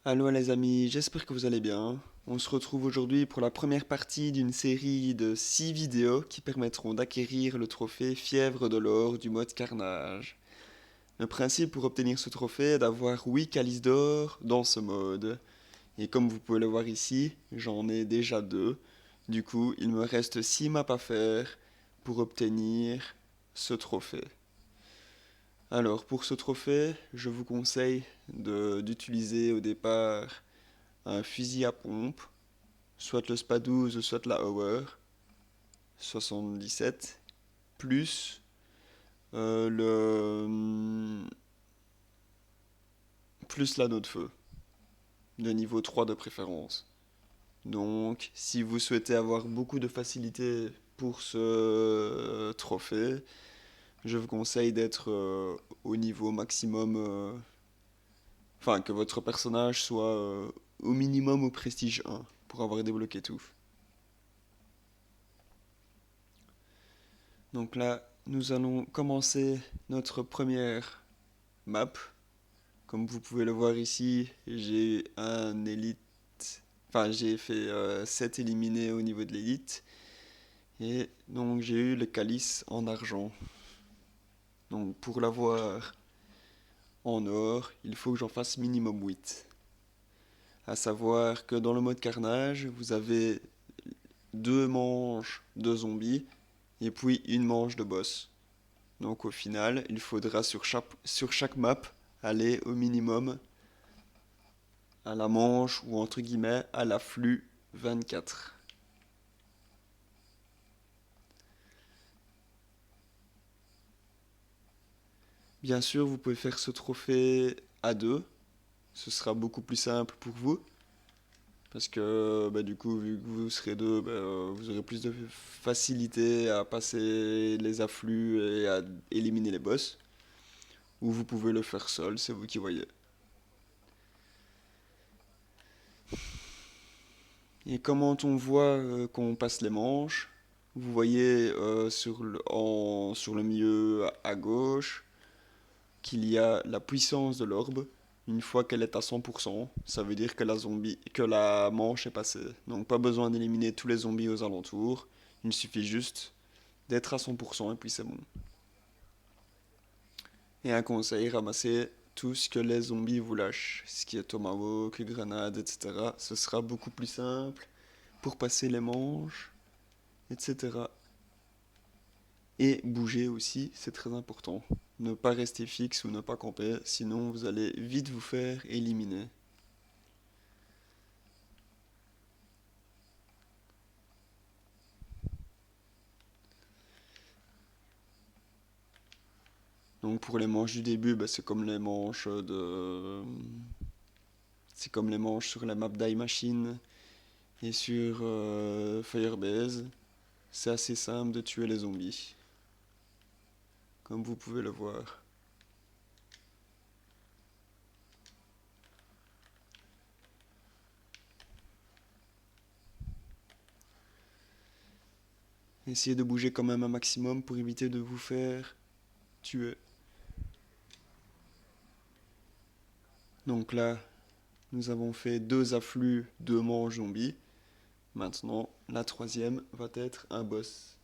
Allô les amis, j'espère que vous allez bien. On se retrouve aujourd'hui pour la première partie d'une série de 6 vidéos qui permettront d'acquérir le trophée Fièvre de l'or du mode Carnage. Le principe pour obtenir ce trophée est d'avoir 8 calices d'or dans ce mode. Et comme vous pouvez le voir ici, j'en ai déjà 2. Du coup, il me reste 6 maps à faire pour obtenir ce trophée. Alors pour ce trophée, je vous conseille d'utiliser au départ un fusil à pompe, soit le SPA-12, soit la Hour 77, plus euh, le plus l'anneau de feu, de niveau 3 de préférence. Donc, si vous souhaitez avoir beaucoup de facilité pour ce trophée, je vous conseille d'être au niveau maximum, enfin que votre personnage soit au minimum au prestige 1 pour avoir débloqué tout. Donc là, nous allons commencer notre première map. Comme vous pouvez le voir ici, j'ai un élite. Enfin, j'ai fait 7 éliminés au niveau de l'élite. Et donc j'ai eu le calice en argent. Donc pour l'avoir en or, il faut que j'en fasse minimum 8. À savoir que dans le mode carnage, vous avez deux manches de zombies et puis une manche de boss. Donc au final, il faudra sur chaque map aller au minimum à la manche ou entre guillemets à l'afflux 24. Bien sûr, vous pouvez faire ce trophée à deux, ce sera beaucoup plus simple pour vous. Parce que du coup, vu que vous serez deux, vous aurez plus de facilité à passer les afflux et à éliminer les boss. Ou vous pouvez le faire seul, c'est vous qui voyez. Et comment on voit qu'on passe les manches? Vous voyez sur le milieu à gauche qu'il y a la puissance de l'orbe. Une fois qu'elle est à 100%, ça veut dire que la manche est passée. Donc pas besoin d'éliminer tous les zombies aux alentours. Il suffit juste d'être à 100% et puis c'est bon. Et un conseil, ramassez tout ce que les zombies vous lâchent. Ce qui est tomahawk, grenade, etc. Ce sera beaucoup plus simple pour passer les manches, etc. Et bouger aussi, c'est très important. Ne pas rester fixe ou ne pas camper, sinon vous allez vite vous faire éliminer. Donc pour les manches du début, c'est comme les manches sur la map Die Machine et sur Firebase. C'est assez simple de tuer les zombies, comme vous pouvez le voir. Essayez de bouger quand même un maximum pour éviter de vous faire tuer. Donc là, nous avons fait deux afflux, deux manches zombies. Maintenant, la troisième va être un boss.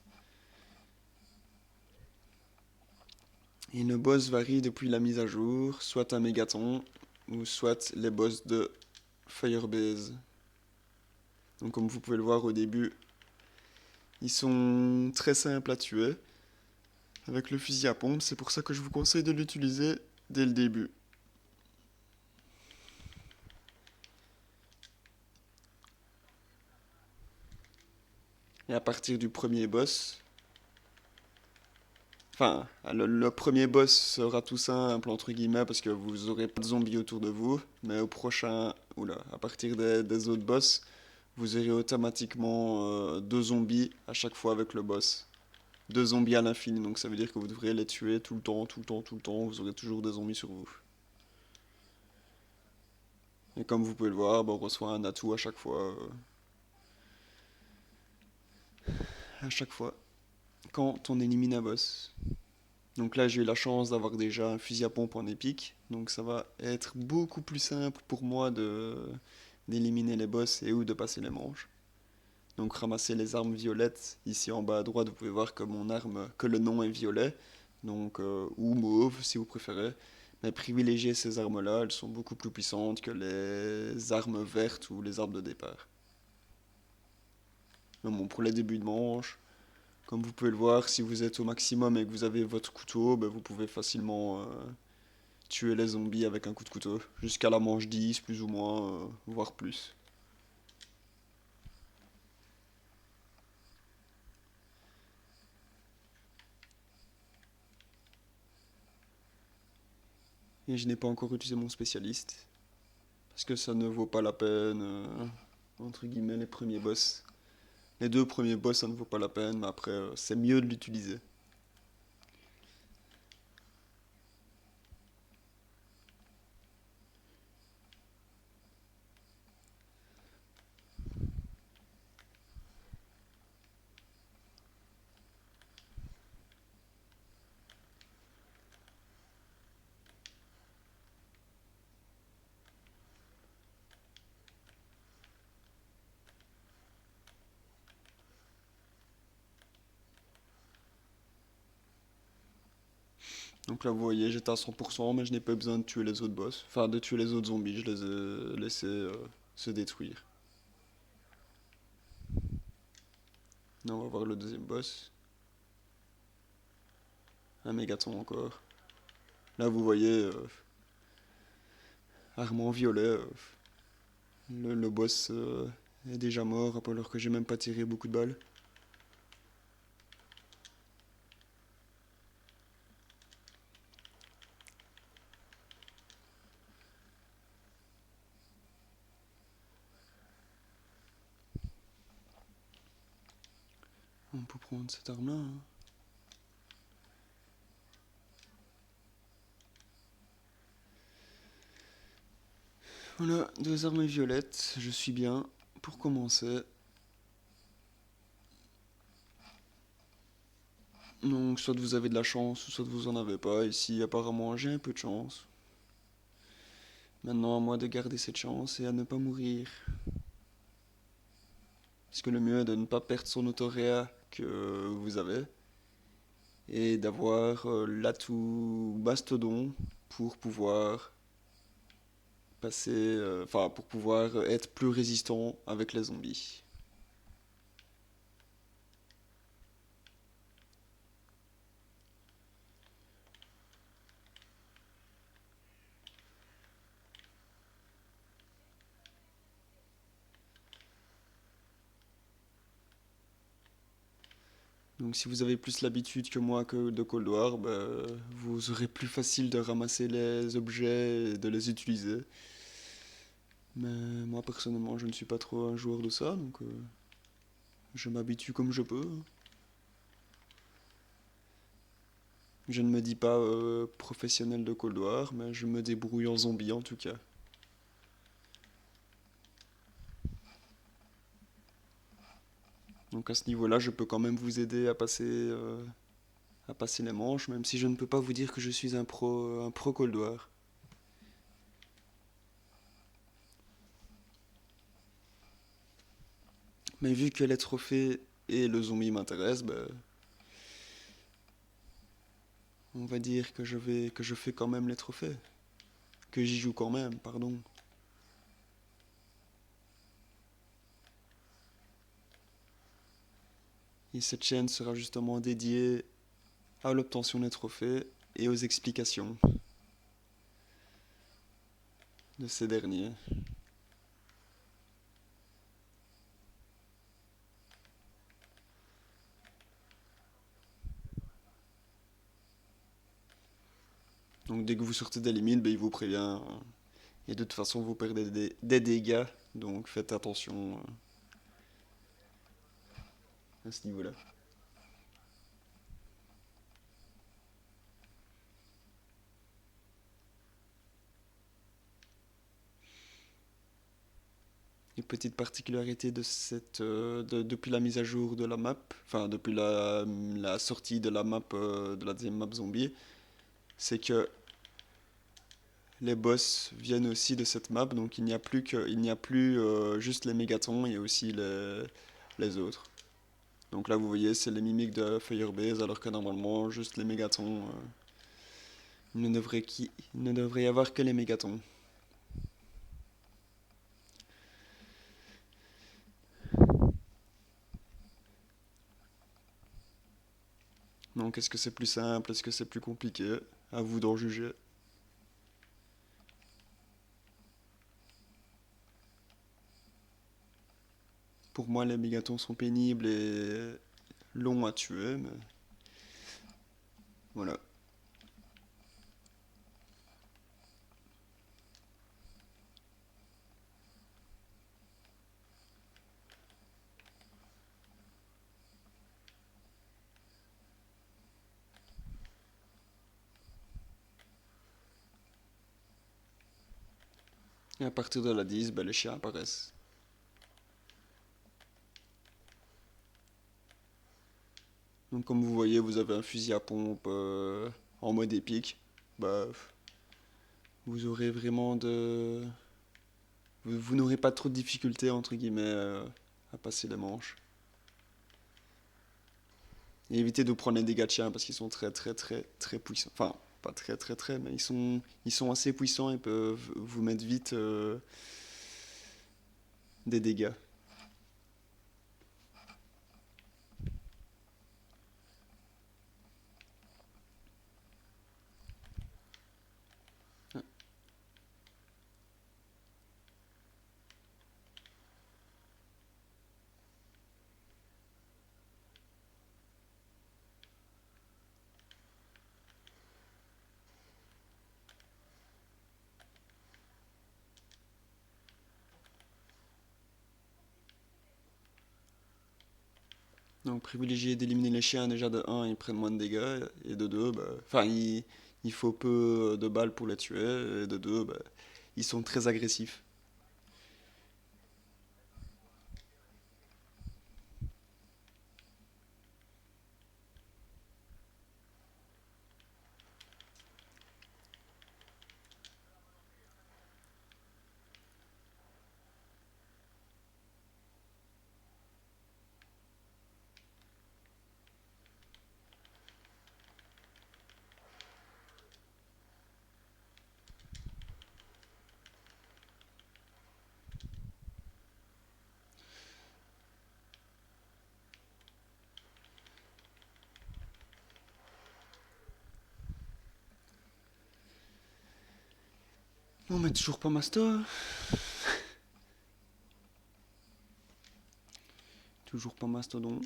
Et le boss varie depuis la mise à jour, soit un mégaton, ou soit les boss de Firebase. Donc comme vous pouvez le voir au début, ils sont très simples à tuer avec le fusil à pompe, c'est pour ça que je vous conseille de l'utiliser dès le début. Et à partir du premier boss, enfin, le premier boss sera tout simple, entre guillemets, parce que vous aurez pas de zombies autour de vous, mais au prochain, oula, à partir des autres boss, vous aurez automatiquement deux zombies à chaque fois avec le boss. Deux zombies à l'infini, donc ça veut dire que vous devrez les tuer tout le temps, tout le temps, tout le temps, vous aurez toujours des zombies sur vous. Et comme vous pouvez le voir, on reçoit un atout à chaque fois, quand on élimine un boss. Donc là, j'ai eu la chance d'avoir déjà un fusil à pompe en épique. Donc ça va être beaucoup plus simple pour moi d'éliminer les boss et ou de passer les manches. Donc ramasser les armes violettes. Ici en bas à droite, vous pouvez voir que mon arme, que le nom est violet. Donc, ou mauve si vous préférez. Mais privilégiez ces armes-là, elles sont beaucoup plus puissantes que les armes vertes ou les armes de départ. Mais bon, pour les débuts de manche, comme vous pouvez le voir, si vous êtes au maximum et que vous avez votre couteau, ben, vous pouvez facilement tuer les zombies avec un coup de couteau. Jusqu'à la manche 10, plus ou moins, voire plus. Et je n'ai pas encore utilisé mon spécialiste. Parce que ça ne vaut pas la peine, entre guillemets, les premiers boss. Les deux premiers boss, ça ne vaut pas la peine, mais après, c'est mieux de l'utiliser. Donc là, vous voyez, j'étais à 100%, mais je n'ai pas besoin de tuer les autres boss. Enfin, de tuer les autres zombies, je les ai laissés se détruire. Là, on va voir le deuxième boss. Un mégaton encore. Là, vous voyez, armement violet. Le boss est déjà mort, alors que j'ai même pas tiré beaucoup de balles. On peut prendre cette arme-là, hein. Voilà, deux armes violettes, je suis bien. Pour commencer, donc soit vous avez de la chance, soit vous en avez pas. Ici, apparemment, j'ai un peu de chance. Maintenant, à moi de garder cette chance et à ne pas mourir. Parce que le mieux est de ne pas perdre son autoréa que vous avez et d'avoir l'atout Mastodon pour pouvoir passer, enfin pour pouvoir être plus résistant avec les zombies. Donc si vous avez plus l'habitude que moi que de Cold War, bah, vous aurez plus facile de ramasser les objets et de les utiliser. Mais moi personnellement je ne suis pas trop un joueur de ça, donc je m'habitue comme je peux. Je ne me dis pas professionnel de Cold War, mais je me débrouille en zombie en tout cas. Donc à ce niveau-là, je peux quand même vous aider à passer les manches, même si je ne peux pas vous dire que je suis un pro Cold War. Mais vu que les trophées et le zombie m'intéressent, bah, on va dire que je fais quand même les trophées. Que j'y joue quand même, pardon. Et cette chaîne sera justement dédiée à l'obtention des trophées et aux explications de ces derniers. Donc dès que vous sortez des limites, bah, il vous prévient. Et de toute façon, vous perdez des dégâts, donc faites attention à ce niveau-là. une petite particularité de depuis la mise à jour de la map, enfin depuis la sortie de la map, de la deuxième map zombie, c'est que les boss viennent aussi de cette map, donc il n'y a plus juste les mégatons, il y a aussi les autres. Donc là, vous voyez, c'est les mimiques de Firebase, alors que normalement, juste les mégatons, il ne devrait y avoir que les mégatons. Donc, est-ce que c'est plus simple, est-ce que c'est plus compliqué? À vous d'en juger. Pour moi, les mégatons sont pénibles et longs à tuer, mais voilà. Et à partir de la 10, ben, les chiens apparaissent. Donc, comme vous voyez, vous avez un fusil à pompe en mode épique. Bah, vous aurez vraiment de. Vous n'aurez pas trop de difficultés, entre guillemets, à passer les manches. Et évitez de prendre les dégâts de chien parce qu'ils sont très très très très puissants. Enfin, pas très très très, mais ils sont assez puissants et peuvent vous mettre vite des dégâts. Donc privilégiez d'éliminer les chiens déjà de un ils prennent moins de dégâts et de 2 bah, enfin il faut peu de balles pour les tuer et de 2 bah, ils sont très agressifs. Non mais toujours pas Masto. Toujours pas Mastodon.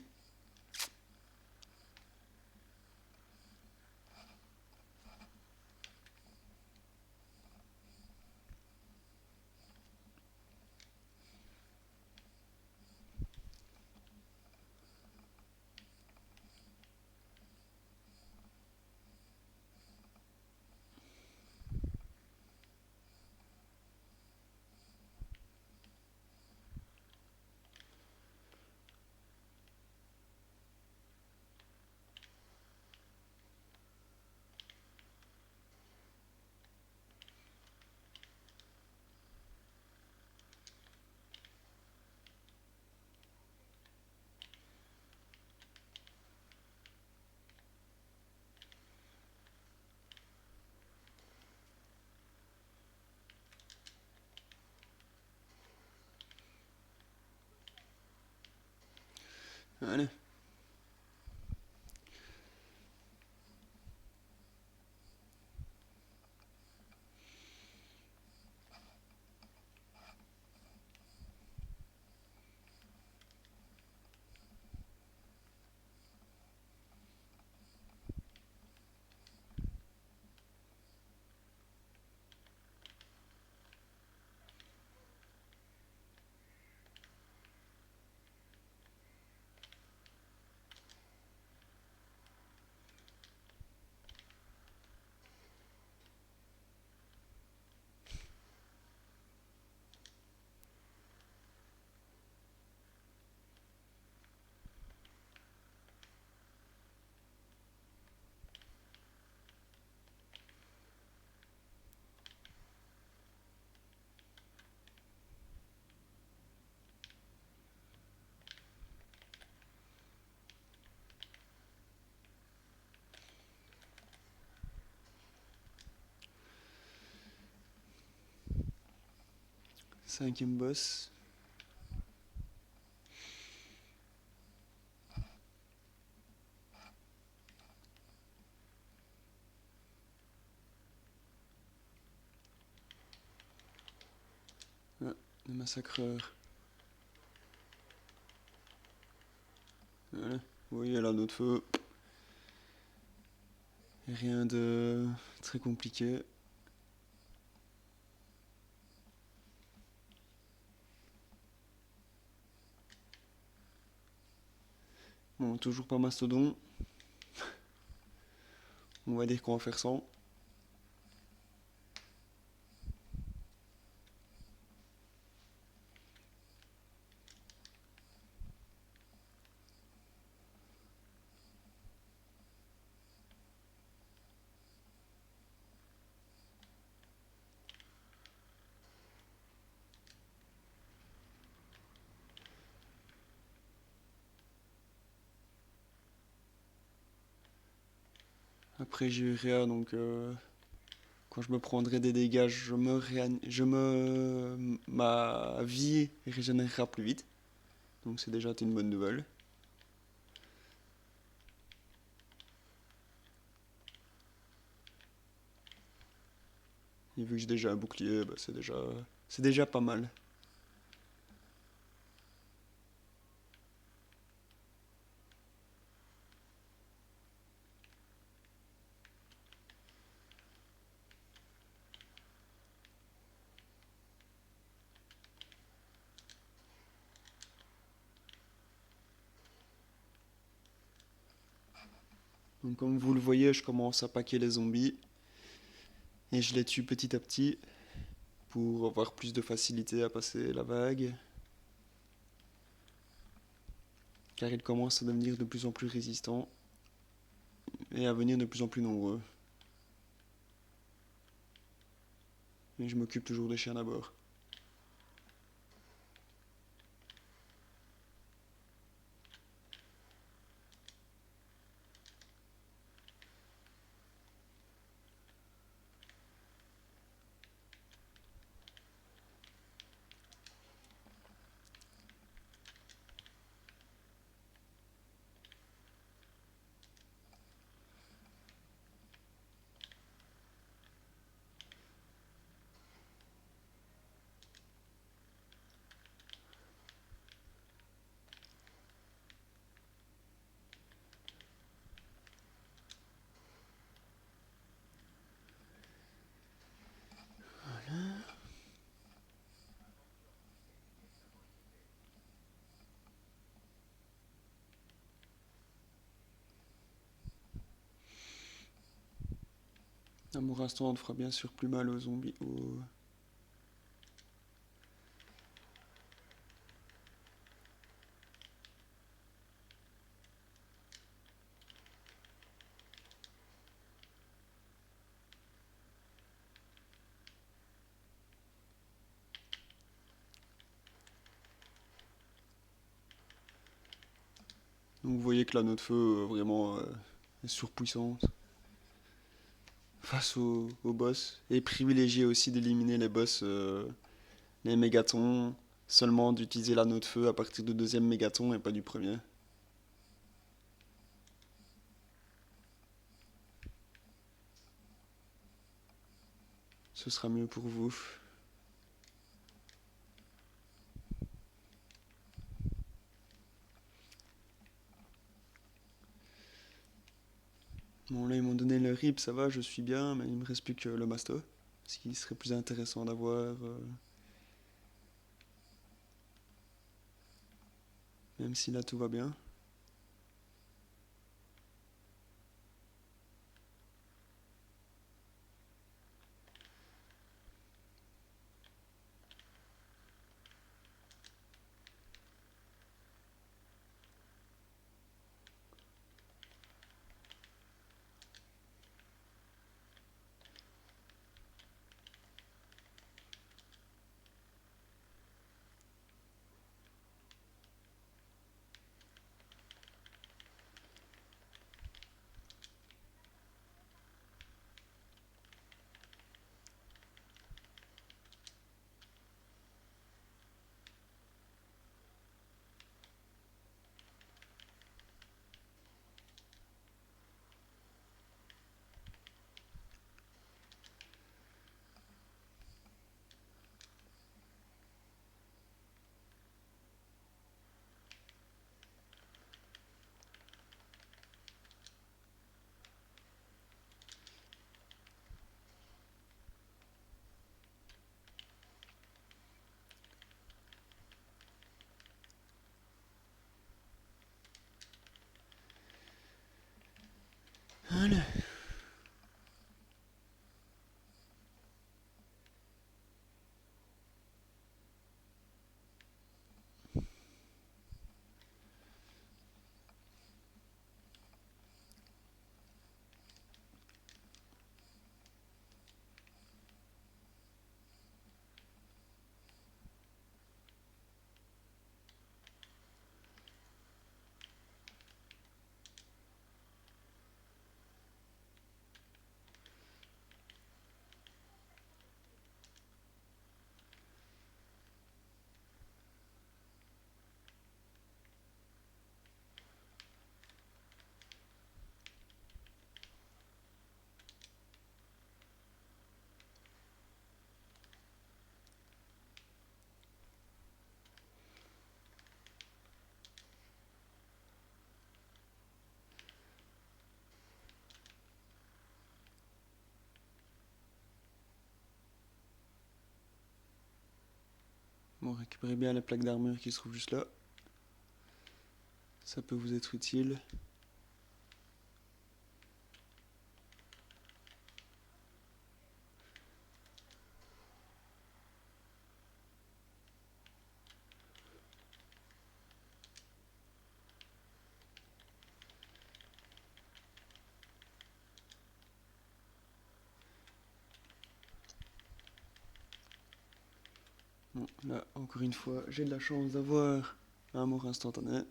Allez. Cinquième boss. Ah, le massacreur. Voilà. Vous voyez là notre feu. Rien de très compliqué. Bon, toujours pas mastodon. On va dire qu'on va faire sans. Après j'ai réa, donc quand je me prendrai des dégâts, ma vie régénérera plus vite. Donc c'est déjà une bonne nouvelle. Et vu que j'ai déjà un bouclier, bah, c'est déjà pas mal. Donc comme vous le voyez, je commence à paquer les zombies. Et je les tue petit à petit pour avoir plus de facilité à passer la vague. Car ils commencent à devenir de plus en plus résistants et à venir de plus en plus nombreux. Et je m'occupe toujours des chiens d'abord. Amour instant, on fera bien sûr plus mal aux zombies. Donc vous voyez que là notre feu vraiment est surpuissante face au boss. Et privilégier aussi d'éliminer les boss, les mégatons, seulement d'utiliser l'anneau de feu à partir du deuxième mégaton et pas du premier. Ce sera mieux pour vous. Bon là ils m'ont donné le rip, ça va, je suis bien, mais il me reste plus que le masto. Ce qui serait plus intéressant d'avoir, même si là tout va bien. Voilà. Bon, récupérez bien la plaque d'armure qui se trouve juste là. Ça peut vous être utile. Bon, là, encore une fois, j'ai de la chance d'avoir un mort instantané.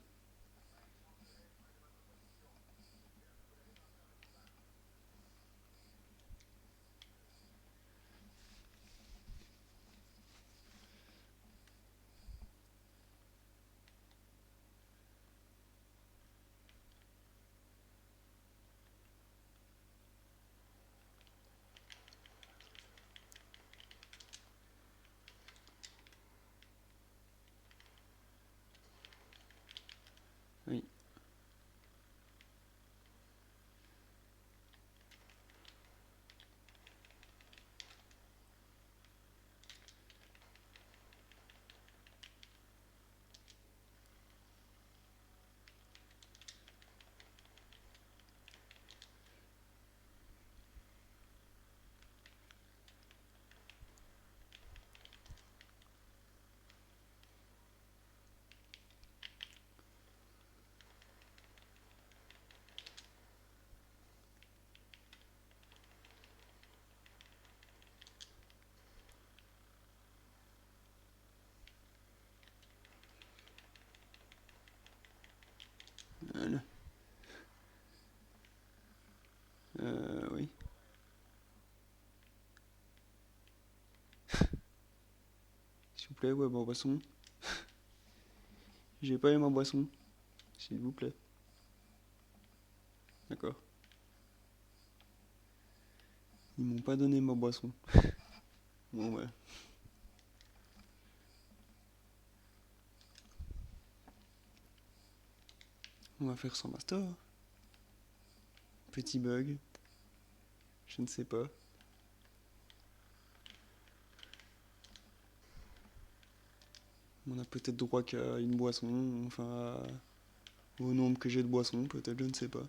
Oui. Voilà. Oui. S'il vous plaît, ouais, ma boisson. J'ai pas eu ma boisson. S'il vous plaît. D'accord. Ils m'ont pas donné ma boisson. Bon, ouais. On va faire sans master. Petit bug. Je ne sais pas. On a peut-être droit qu'à une boisson. Enfin, au nombre que j'ai de boissons, peut-être, je ne sais pas.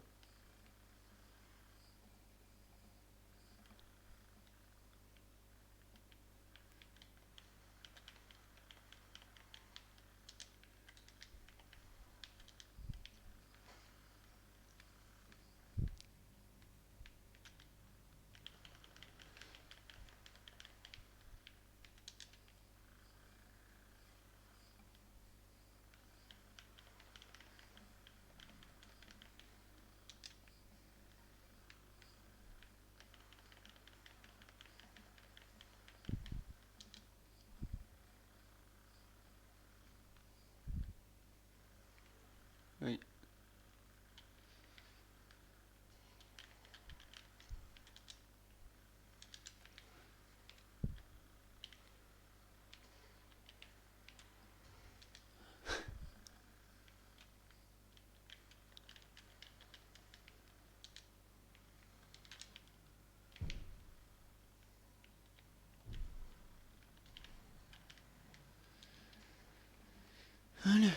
Oui. Voilà.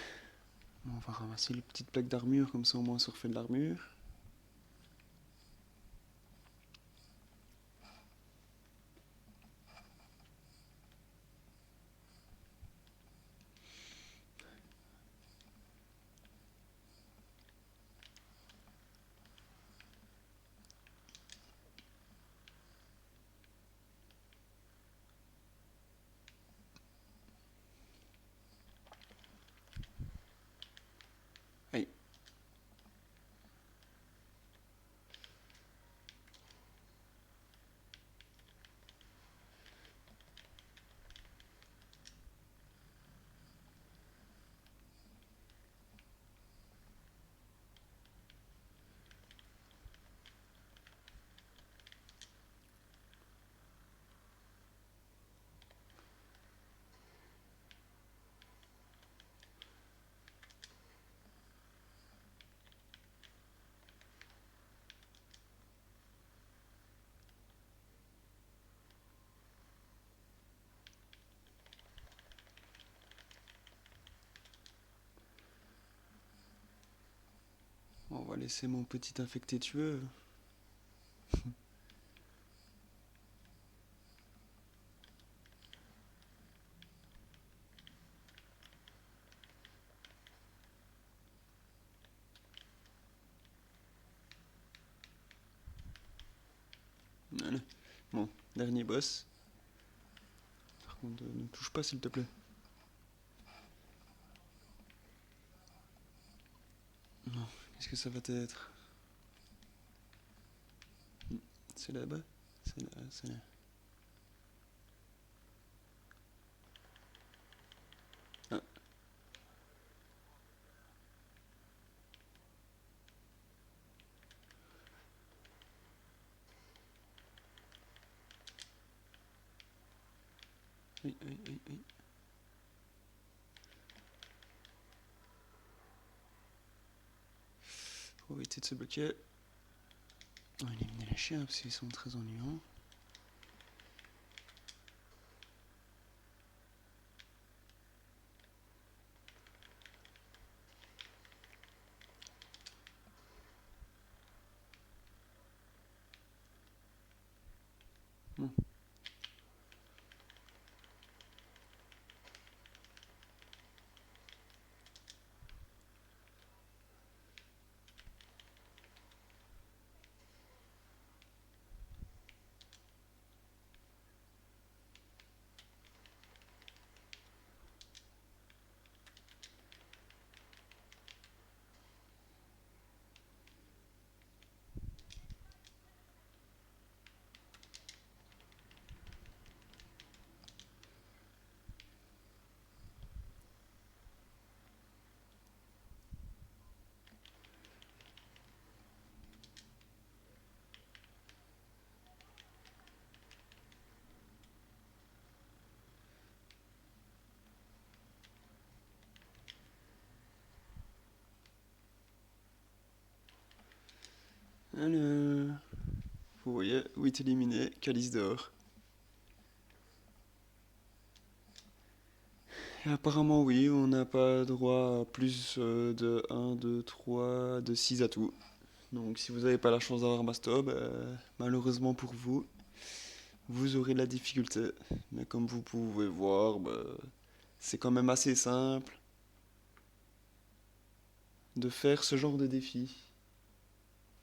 Bon, on va ramasser les petites plaques d'armure, comme ça au moins on se refait de l'armure. on va laisser mon petit infecté tueux. Allez. Bon, dernier boss. Par contre, ne touche pas s'il te plaît. Non, qu'est-ce que ça va être? C'est là-bas? C'est là, c'est là. Ah, oui, oui, oui, oui. Faut éviter de se bloquer. On va éliminer les chiens parce qu'ils sont très ennuyants. Bon. Alors, vous voyez, 8 éliminés, calice d'or. Et apparemment, oui, on n'a pas droit à plus de 1, 2, 3, de 6 atouts. Donc, si vous n'avez pas la chance d'avoir Masto, malheureusement pour vous, vous aurez de la difficulté. Mais comme vous pouvez voir, c'est quand même assez simple de faire ce genre de défi.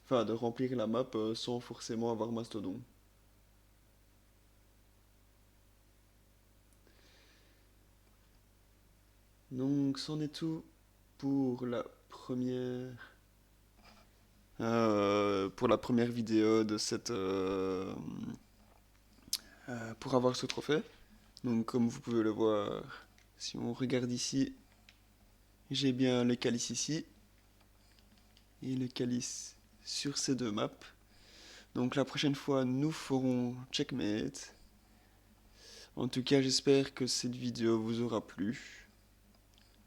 Enfin, de remplir la map sans forcément avoir Mastodon. Donc, c'en est tout pour la première vidéo de cette pour avoir ce trophée. Donc, comme vous pouvez le voir, si on regarde ici, j'ai bien le calice ici et le calice sur ces deux maps. Donc la prochaine fois, nous ferons checkmate. En tout cas, j'espère que cette vidéo vous aura plu.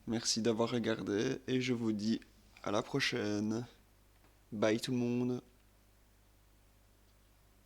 Merci d'avoir regardé et je vous dis à la prochaine. Bye tout le monde.